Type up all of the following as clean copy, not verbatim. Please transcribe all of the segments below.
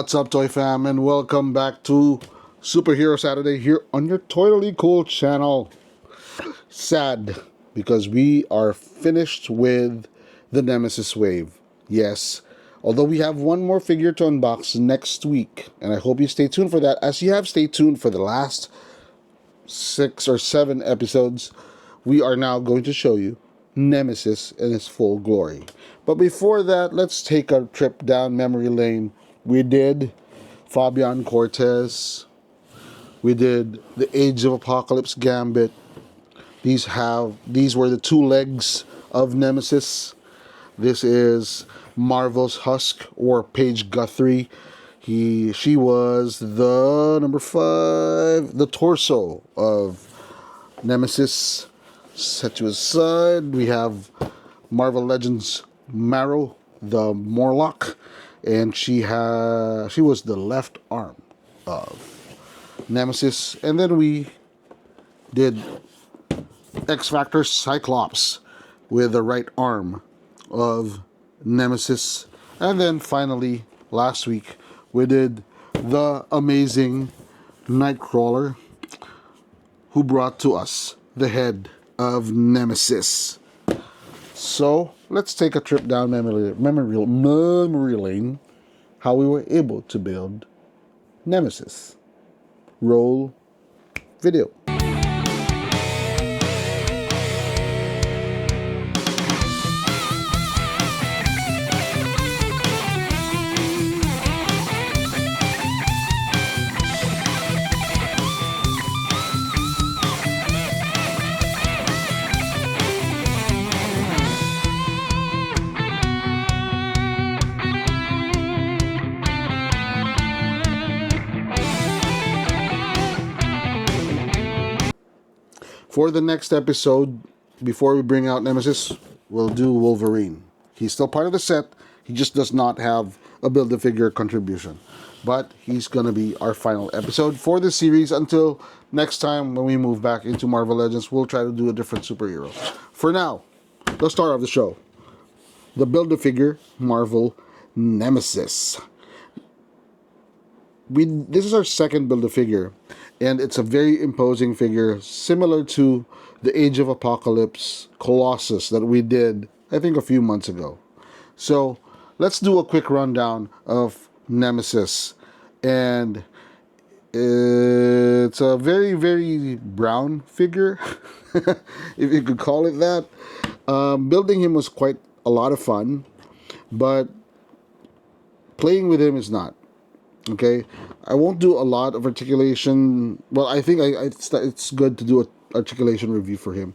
What's up, Toy Fam, and welcome back to Superhero Saturday here on your Totally Cool channel. Sad, because we are finished with the Nemesis wave. Yes, although we have one more figure to unbox next week, and I hope you stay tuned for that, as you have stayed tuned for the last 6 or 7 episodes. We are now going to show you Nemesis in its full glory. But before that, let's take a trip down memory lane. We did Fabian Cortez. We did the Age of Apocalypse Gambit. These were the 2 legs of Nemesis. This is Marvel's Husk, or Paige Guthrie. She was the number 5, the torso of Nemesis. Set to his side, we have Marvel Legends Marrow, the Morlock, and she was the left arm of Nemesis. And then we did X Factor Cyclops with the right arm of Nemesis. And then finally, last week, we did the amazing Nightcrawler, who brought to us the head of Nemesis. So let's take a trip down memory lane, how we were able to build Nemesis. Roll video. For the next episode, before we bring out Nemesis, we'll do Wolverine. He's still part of the set. He just does not have a Build-A-Figure contribution. But he's going to be our final episode for this series. Until next time, when we move back into Marvel Legends, we'll try to do a different superhero. For now, the star of the show, the Build-A-Figure Marvel Nemesis. This is our second Build-A-Figure, and it's a very imposing figure, similar to the Age of Apocalypse Colossus that we did, I think, a few months ago. So let's do a quick rundown of Nemesis. And it's a very, very brown figure, if you could call it that. Building him was quite a lot of fun, but playing with him is not. Okay, I won't do a lot of articulation. Well, I think it's good to do an articulation review for him,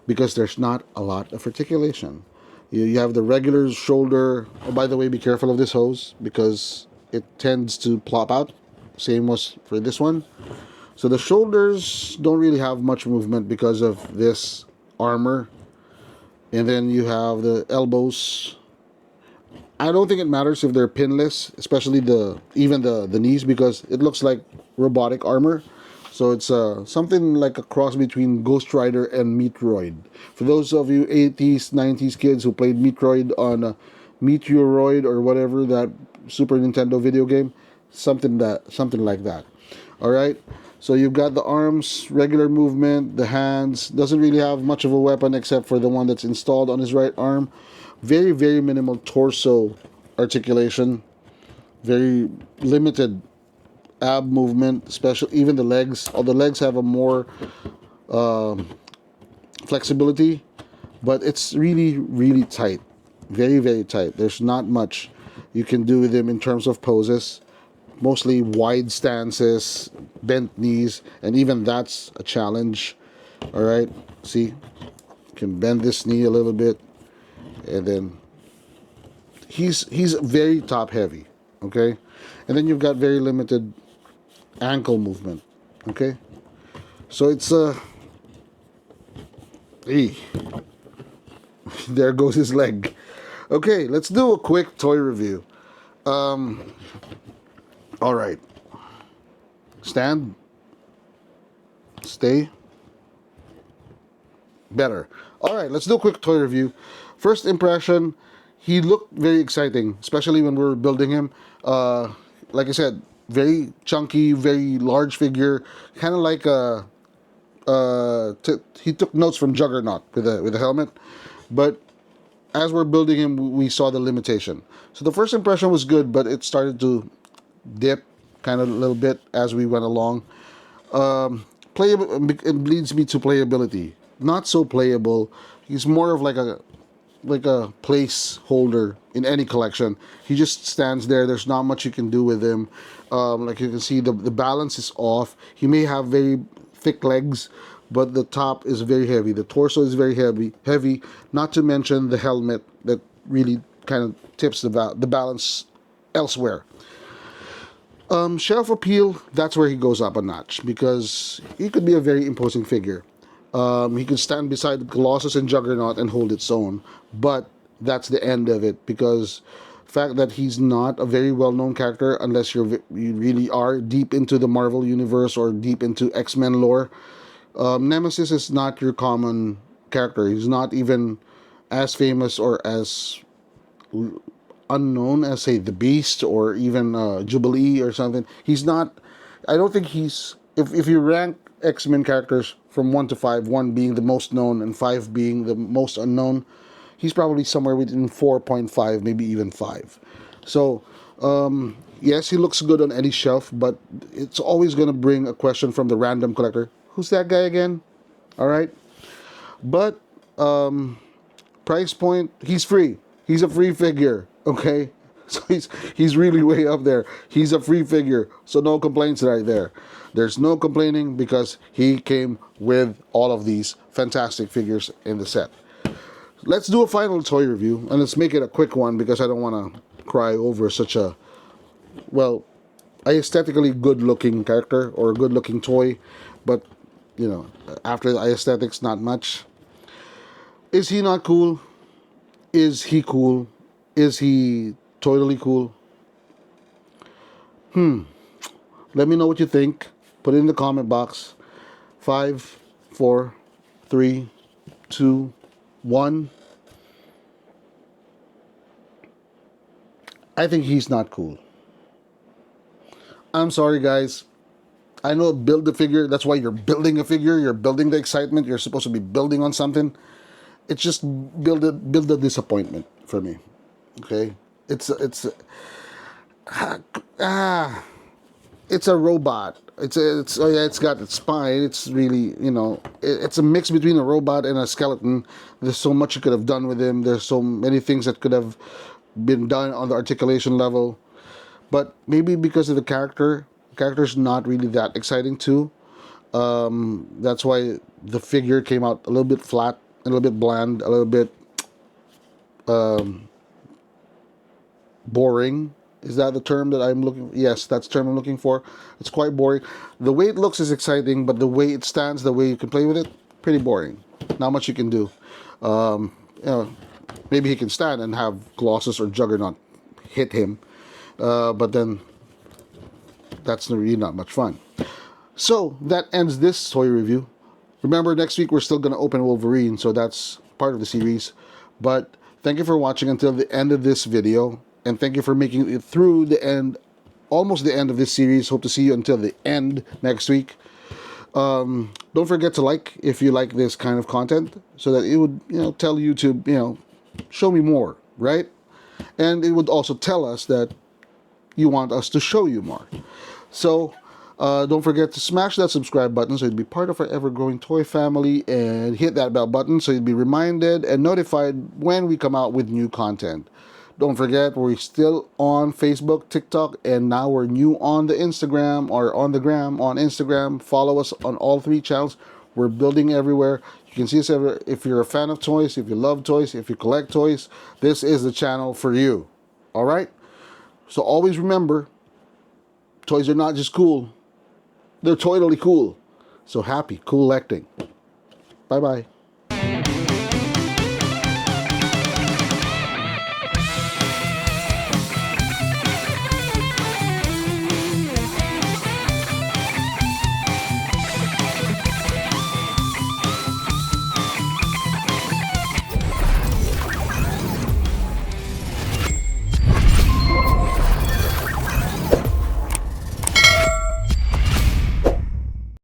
because there's not a lot of articulation. You have the regular shoulder. Oh, by the way, be careful of this hose, because it tends to plop out. Same was for this one. So the shoulders don't really have much movement because of this armor. And then you have the elbows. I don't think it matters if they're pinless, especially even the knees, because it looks like robotic armor. So it's something like a cross between Ghost Rider and Metroid. For those of you 80s, 90s kids who played Metroid on Meteoroid or whatever, that Super Nintendo video game, something like that. All right. So you've got the arms, regular movement, the hands. Doesn't really have much of a weapon except for the one that's installed on his right arm. Very, very minimal torso articulation. Very limited ab movement, especially even the legs. All the legs have a more flexibility, but it's really, really tight. Very, very tight. There's not much you can do with him in terms of poses. Mostly wide stances, bent knees, and even that's a challenge. All right, see, you can bend this knee a little bit, and then he's very top heavy. Okay, and then you've got very limited ankle movement. Okay, so it's there goes his leg. Okay, let's do a quick toy review. All right. Stand. Stay. Better. All right, let's do a quick toy review. First impression, he looked very exciting, especially when we were building him. like I said, very chunky, very large figure, kind of like a. He took notes from Juggernaut with a helmet, but as we're building him, we saw the limitation. So the first impression was good, but it started to dip kind of a little bit as we went along. Playable, it leads me to playability. Not so playable. He's more of like a placeholder in any collection. He just stands there. There's not much you can do with him. Like you can see, the balance is off. He may have very thick legs, but the top is very heavy. The torso is very heavy. Not to mention the helmet that really kind of tips the balance elsewhere. Shelf appeal, that's where he goes up a notch, because he could be a very imposing figure. He could stand beside Colossus and Juggernaut and hold its own, but that's the end of it, because the fact that he's not a very well-known character, unless you really are deep into the Marvel universe or deep into X-Men lore. Nemesis is not your common character. He's not even as famous or as unknown as, say, the Beast or even Jubilee or something. He's not. I don't think he's. If you rank X-Men characters from 1 to 5, 1 being the most known and 5 being the most unknown, he's probably somewhere within 4.5, maybe even 5. So, yes, he looks good on any shelf, but it's always going to bring a question from the random collector. Who's that guy again? All right. But price point, he's free. He's a free figure. Okay. So he's really way up there. He's a free figure. So no complaints right there. There's no complaining because he came with all of these fantastic figures in the set. Let's do a final toy review, and let's make it a quick one because I don't want to cry over such a, well, aesthetically good-looking character or a good-looking toy, but, you know, after the aesthetics, not much. Is he not cool? Is he cool? Is he totally cool? Let me know what you think. Put it in the comment box. 5, 4, 3, 2, 1. I think he's not cool. I'm sorry, guys. I know build a figure. That's why you're building a figure. You're building the excitement. You're supposed to be building on something. It's just build a disappointment for me. Okay, it's a robot. It's got its spine. It's really, you know, it's a mix between a robot and a skeleton. There's so much you could have done with him. There's so many things that could have been done on the articulation level, but maybe because of the character's not really that exciting too. That's why the figure came out a little bit flat, a little bit bland, a little bit boring. Is that the term that I'm looking for? Yes, that's the term I'm looking for. It's quite boring. The way it looks is exciting, but the way it stands, the way you can play with it, pretty boring. Not much you can do. You know, maybe he can stand and have Colossus or Juggernaut hit him, but then that's really not much fun. So that ends this toy review. Remember, next week we're still going to open Wolverine, so that's part of the series. But thank you for watching until the end of this video, and thank you for making it through the end, almost the end of this series. Hope to see you until the end next week. Don't forget to like if you like this kind of content, so that it would, you know, tell YouTube, you know, show me more, right? And it would also tell us that you want us to show you more. So don't forget to smash that subscribe button so you'd be part of our ever-growing toy family, and hit that bell button so you'd be reminded and notified when we come out with new content. Don't forget, we're still on Facebook, TikTok, and now we're new on the Instagram, or on the gram on Instagram. Follow us on all 3 channels. We're building everywhere. You can see us everywhere. If you're a fan of toys, if you love toys, if you collect toys, this is the channel for you. All right? So always remember, toys are not just cool. They're totally cool. So happy collecting. Bye-bye.